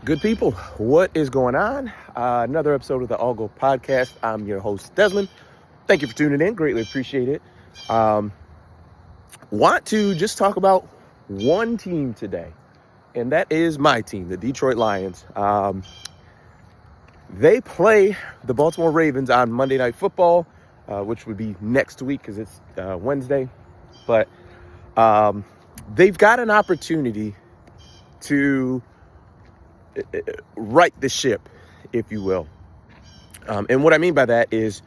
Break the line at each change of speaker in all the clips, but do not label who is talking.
Good people, what is going on? Another episode of the All Go Podcast. I'm your host, Desmond. Thank you for tuning in. Greatly appreciate it. Want to just talk about one team today, and that is my team, the Detroit Lions. They play the Baltimore Ravens on Monday Night Football, which would be next week because it's Wednesday. But they've got an opportunity to right the ship, if you will. And what I mean by that is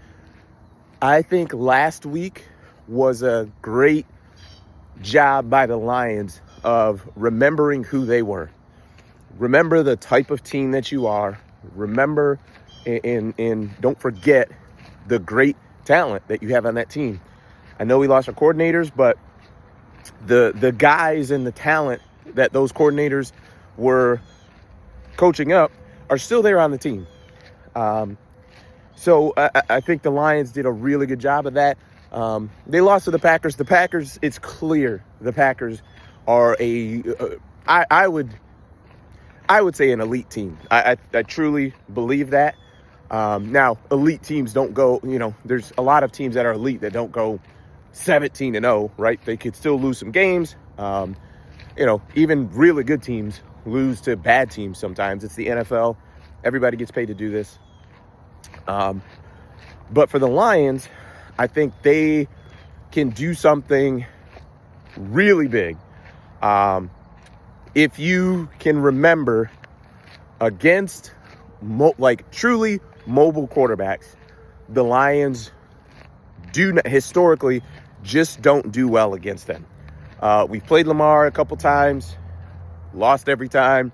I think last week was a great job by the Lions of remembering who they were. Remember the type of team that you are. Remember and don't forget the great talent that you have on that team. I know we lost our coordinators, but the guys and the talent that those coordinators were coaching up are still there on the team. So I think the Lions did a really good job of that. They lost to the Packers. The Packers, it's clear the Packers are I would say an elite team. I truly believe that. Now, elite teams don't go, there's a lot of teams that are elite that don't go 17-0, right? They could still lose some games. Even really good teams lose to bad teams sometimes. It's the NFL. Everybody gets paid to do this. But for the Lions, I think they can do something really big. If you can remember against truly mobile quarterbacks, the Lions historically just don't do well against them. We've played Lamar a couple times, lost every time.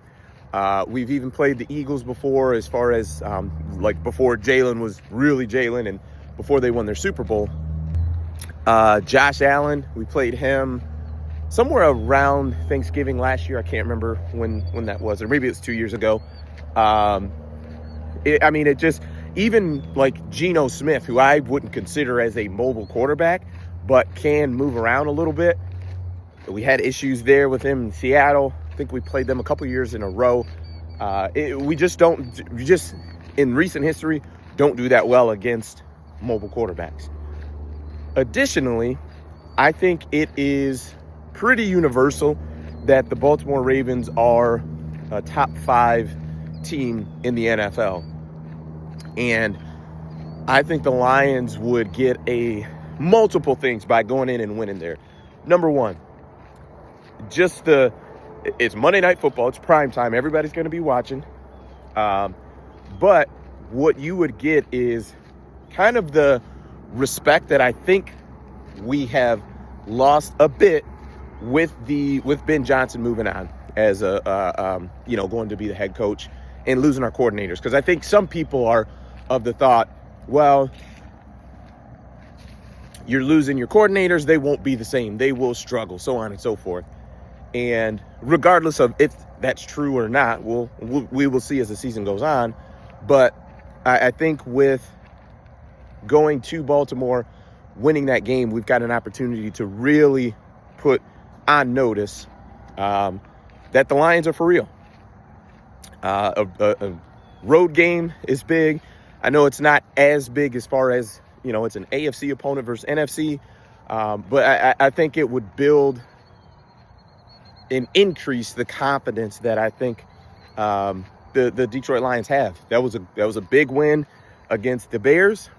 We've even played the Eagles before, as far as before Jalen was really Jalen and before they won their Super Bowl. Josh Allen, we played him somewhere around Thanksgiving last year. I can't remember when that was, or maybe it's 2 years ago. Even like Geno Smith, who I wouldn't consider as a mobile quarterback, but can move around a little bit. We had issues there with him in Seattle. I think we played them a couple years in a row. We just in recent history, don't do that well against mobile quarterbacks. Additionally, I think it is pretty universal that the Baltimore Ravens are a top 5 team in the NFL. And I think the Lions would get multiple things by going in and winning there. Number one, it's Monday Night Football. It's primetime. Everybody's going to be watching. But what you would get is kind of the respect that I think we have lost a bit with Ben Johnson moving on as going to be the head coach and losing our coordinators. Because I think some people are of the thought, well, you're losing your coordinators. They won't be the same. They will struggle, so on and so forth. And regardless of if that's true or not, we will see as the season goes on. But I think with going to Baltimore, winning that game, we've got an opportunity to really put on notice that the Lions are for real. A road game is big. I know it's not as big as far as, it's an AFC opponent versus NFC. But I think it would build and increase the confidence that I think the Detroit Lions have. That was a big win against the Bears.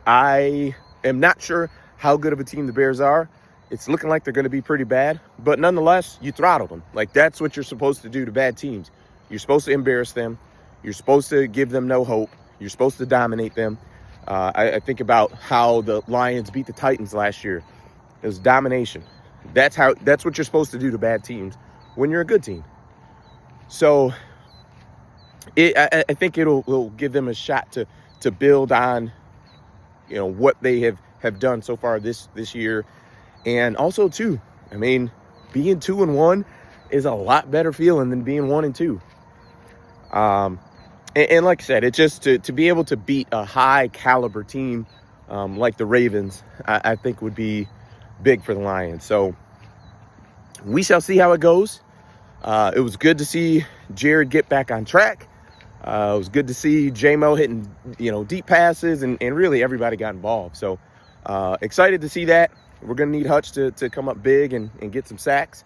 I am not sure how good of a team the Bears are. It's looking like they're going to be pretty bad, but nonetheless, you throttled them. That's what you're supposed to do to bad teams. You're supposed to embarrass them. You're supposed to give them no hope. You're supposed to dominate them. I think about how the Lions beat the Titans last year. It was domination. That's what you're supposed to do to bad teams when you're a good team. So I think it'll give them a shot to build on, what they have done so far this year. And also too, being 2-1 is a lot better feeling than being 1-2. And like I said, it's just to be able to beat a high caliber team like the Ravens, I think would be big for the Lions. So we shall see how it goes. It was good to see Jared get back on track. It was good to see J-Mo hitting, deep passes, and really everybody got involved. So excited to see that. We're going to need Hutch to come up big and get some sacks.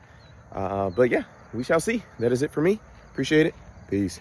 But yeah, we shall see. That is it for me. Appreciate it. Peace.